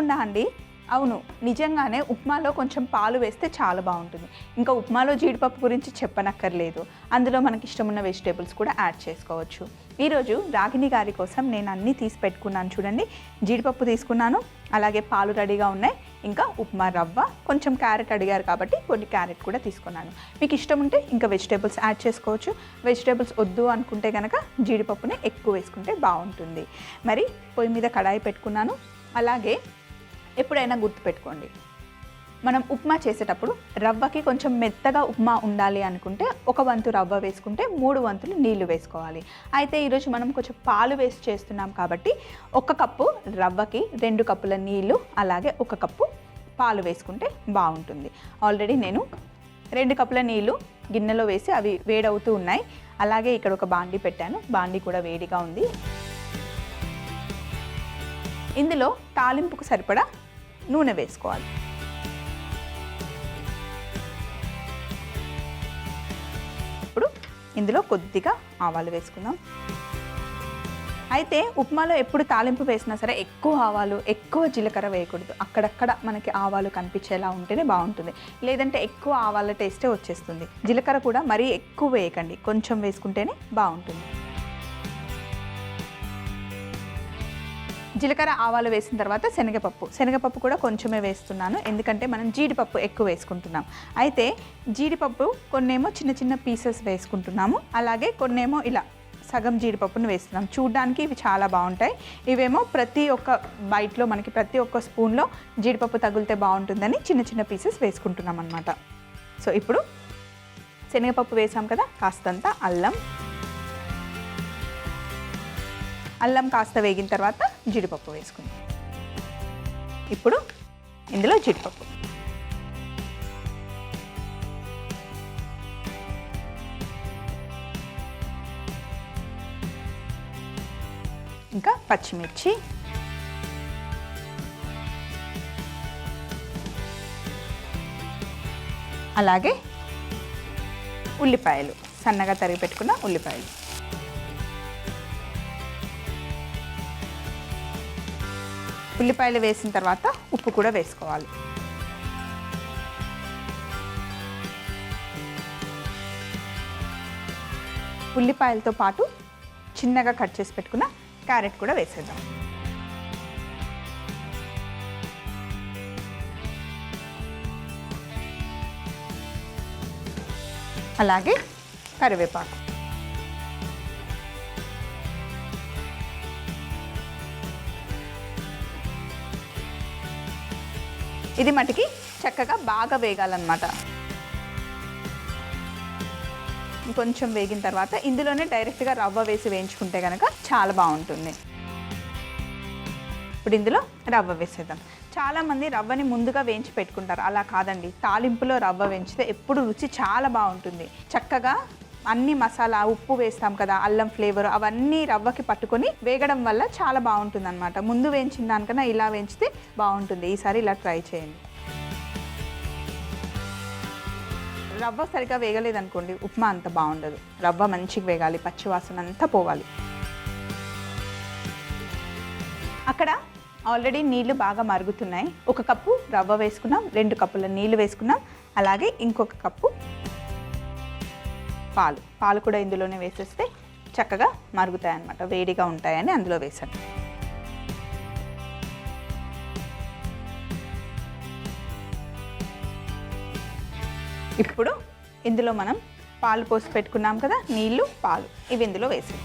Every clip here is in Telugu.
తప్పకుండా అండి. అవును, నిజంగానే ఉప్మాలో కొంచెం పాలు వేస్తే చాలా బాగుంటుంది. ఇంకా ఉప్మాలో జీడిపప్పు గురించి చెప్పనక్కర్లేదు. అందులో మనకి ఇష్టమున్న వెజిటేబుల్స్ కూడా యాడ్ చేసుకోవచ్చు. ఈరోజు రాగిణి గారి కోసం నేను అన్నీ తీసి పెట్టుకున్నాను చూడండి. జీడిపప్పు తీసుకున్నాను, అలాగే పాలు రెడీగా ఉన్నాయి, ఇంకా ఉప్మా రవ్వ, కొంచెం క్యారెట్ అడిగారు కాబట్టి కొన్ని క్యారెట్ కూడా తీసుకున్నాను. మీకు ఇష్టం ఉంటే ఇంకా వెజిటేబుల్స్ యాడ్ చేసుకోవచ్చు. వెజిటేబుల్స్ వద్దు అనుకుంటే కనుక జీడిపప్పునే ఎక్కువ వేసుకుంటే బాగుంటుంది. మరి పొయ్యి మీద కడాయి పెట్టుకున్నాను. అలాగే ఎప్పుడైనా గుర్తుపెట్టుకోండి, మనం ఉప్మా చేసేటప్పుడు రవ్వకి కొంచెం మెత్తగా ఉప్మా ఉండాలి అనుకుంటే 1 వంతు రవ్వ వేసుకుంటే 3 వంతులు నీళ్లు వేసుకోవాలి. అయితే ఈరోజు మనం కొంచెం పాలు వేసి చేస్తున్నాం కాబట్టి 1 కప్పు రవ్వకి 2 కప్పుల నీళ్లు, అలాగే 1 కప్పు పాలు వేసుకుంటే బాగుంటుంది. ఆల్రెడీ నేను 2 కప్పుల నీళ్లు గిన్నెలో వేసి అవి వేడవుతూ ఉన్నాయి. అలాగే ఇక్కడ ఒక బాండీ పెట్టాను, బాండీ కూడా వేడిగా ఉంది. ఇందులో తాలింపుకు సరిపడా నూనె వేసుకోవాలి. ఇప్పుడు ఇందులో కొద్దిగా ఆవాలు వేసుకుందాం. అయితే ఉప్మాలో ఎప్పుడు తాలింపు వేసినా సరే ఎక్కువ ఆవాలు, ఎక్కువ జీలకర్ర వేయకూడదు. అక్కడక్కడ మనకి ఆవాలు కనిపించేలా ఉంటేనే బాగుంటుంది, లేదంటే ఎక్కువ ఆవాల టేస్టే వచ్చేస్తుంది. జీలకర్ర కూడా మరీ ఎక్కువ వేయకండి, కొంచెం వేసుకుంటేనే బాగుంటుంది. జీలకర్ర ఆవాలు వేసిన తర్వాత శనగపప్పు కూడా కొంచెమే వేస్తున్నాను, ఎందుకంటే మనం జీడిపప్పు ఎక్కువ వేసుకుంటున్నాం. అయితే జీడిపప్పు కొన్నేమో చిన్న చిన్న పీసెస్ వేసుకుంటున్నాము, అలాగే కొన్నేమో ఇలా సగం జీడిపప్పును వేస్తున్నాం. చూడ్డానికి ఇవి చాలా బాగుంటాయి. ఇవేమో ప్రతి ఒక్క బైట్లో మనకి ప్రతి ఒక్క స్పూన్లో జీడిపప్పు తగిలితే బాగుంటుందని చిన్న చిన్న పీసెస్ వేసుకుంటున్నాం అన్నమాట. సో ఇప్పుడు శనగపప్పు వేసాం కదా, కాస్తంత అల్లం కాస్త వేగిన తర్వాత జీడిపప్పు వేసుకుందాం. ఇప్పుడు ఇందులో జీడిపప్పు, ఇంకా పచ్చిమిర్చి, అలాగే ఉల్లిపాయలు, సన్నగా తరిగి పెట్టుకున్న ఉల్లిపాయలు. ఉల్లిపాయలు వేసిన తర్వాత ఉప్పు కూడా వేసుకోవాలి. ఉల్లిపాయలతో పాటు చిన్నగా కట్ చేసి పెట్టుకున్న క్యారెట్ కూడా వేసేద్దాం. అలాగే కరివేపాకు. ఇది మటుకి చక్కగా బాగా వేగాలన్నమాట. కొంచెం వేగిన తర్వాత ఇందులోనే డైరెక్ట్గా రవ్వ వేసి వేయించుకుంటే కనుక చాలా బాగుంటుంది. ఇప్పుడు ఇందులో రవ్వ వేసేద్దాం. చాలామంది రవ్వని ముందుగా వేయించి పెట్టుకుంటారు, అలా కాదండి. తాలింపులో రవ్వ వేయించితే ఎప్పుడు రుచి చాలా బాగుంటుంది. చక్కగా అన్ని మసాలా, ఉప్పు వేస్తాం కదా, అల్లం ఫ్లేవర్ అవన్నీ రవ్వకి పట్టుకొని వేగడం వల్ల చాలా బాగుంటుంది అన్నమాట. ముందు వేయించిన దానికన్నా ఇలా వేయించితే బాగుంటుంది. ఈసారి ఇలా ట్రై చేయండి. రవ్వ సరిగా వేగలేదనుకోండి, ఉప్మా అంత బాగుండదు. రవ్వ మంచిగా వేగాలి, పచ్చివాసన అంతా పోవాలి. అక్కడ ఆల్రెడీ నీళ్లు బాగా మరుగుతున్నాయి. 1 కప్పు రవ్వ వేసుకున్నాం, 2 కప్పుల నీళ్లు వేసుకున్నాం, అలాగే ఇంకొక కప్పు పాలు కూడా ఇందులోనే వేసేస్తే చక్కగా మరుగుతాయి అన్నమాట. వేడిగా ఉంటాయని అందులో వేసాను. ఇప్పుడు ఇందులో మనం పాలు పోసి పెట్టుకున్నాం కదా, నీళ్లు, పాలు, ఇవి ఇందులో వేసాం.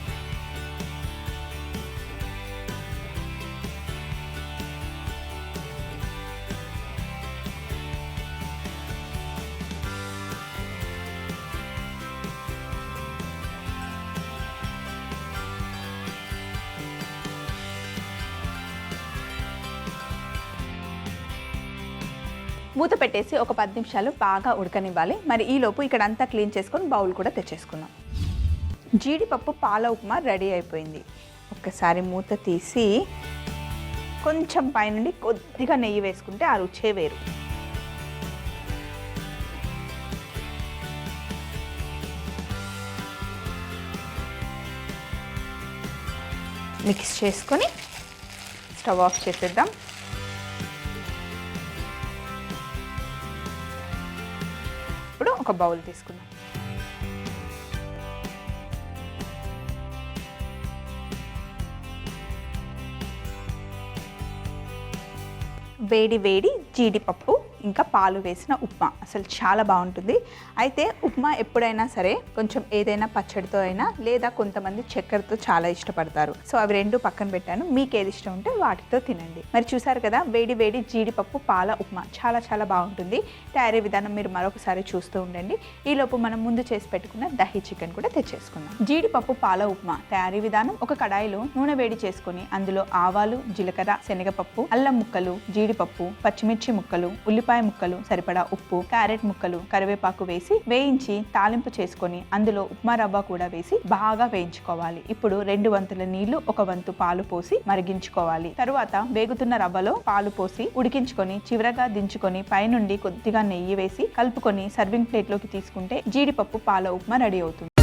మూత పెట్టేసి ఒక 10 నిమిషాలు బాగా ఉడకనివ్వాలి. మరి ఈలోపు ఇక్కడ అంతా క్లీన్ చేసుకొని బౌల్ కూడా తెచ్చేసుకుందాం. జీడిపప్పు పాల ఉప్మా రెడీ అయిపోయింది. ఒక్కసారి మూత తీసి కొంచెం పైనుండి కొద్దిగా నెయ్యి వేసుకుంటే ఆ రుచే వేరు. మిక్స్ చేసుకొని స్టవ్ ఆఫ్ చేసేద్దాం. ఒక బౌల్ తీసుకుందాం. వేడి వేడి జీడిపప్పు ఇంకా పాలు వేసిన ఉప్మా అసలు చాలా బాగుంటుంది. అయితే ఉప్మా ఎప్పుడైనా సరే కొంచెం ఏదైనా పచ్చడితో అయినా లేదా కొంతమంది చక్కెరతో చాలా ఇష్టపడతారు. సో అవి రెండు పక్కన పెట్టాను, మీకు ఏది ఇష్టం ఉంటే వాటితో తినండి. మరి చూసారు కదా, వేడి వేడి జీడిపప్పు పాల ఉప్మా చాలా చాలా బాగుంటుంది. తయారీ విధానం మీరు మరొకసారి చూస్తూ ఉండండి. ఈలోపు మనం ముందు చేసి పెట్టుకున్న దహీ చికెన్ కూడా తెచ్చేసుకుందాం. జీడిపప్పు పాల ఉప్మా తయారీ విధానం: ఒక కడాయిలో నూనె వేడి చేసుకొని అందులో ఆవాలు, జీలకర్ర, శనగపప్పు, అల్లం ముక్కలు, జీడిపప్పు, పచ్చిమిర్చి ముక్కలు, ఉల్లిపాయ ముక్కలు, సరిపడా ఉప్పు, క్యారెట్ ముక్కలు, కరివేపాకు వేసి వేయించి తాలింపు చేసుకొని అందులో ఉప్మా రవ్వ కూడా వేసి బాగా వేయించుకోవాలి. ఇప్పుడు 2 వంతుల నీళ్లు 1 వంతు పాలు పోసి మరిగించుకోవాలి. తరువాత వేగుతున్న రవ్వలో పాలు పోసి ఉడికించుకొని చివరగా దించుకొని పైనుండి కొద్దిగా నెయ్యి వేసి కలుపుకొని సర్వింగ్ ప్లేట్ లోకి తీసుకుంటే జీడిపప్పు పాల ఉప్మా రెడీ అవుతుంది.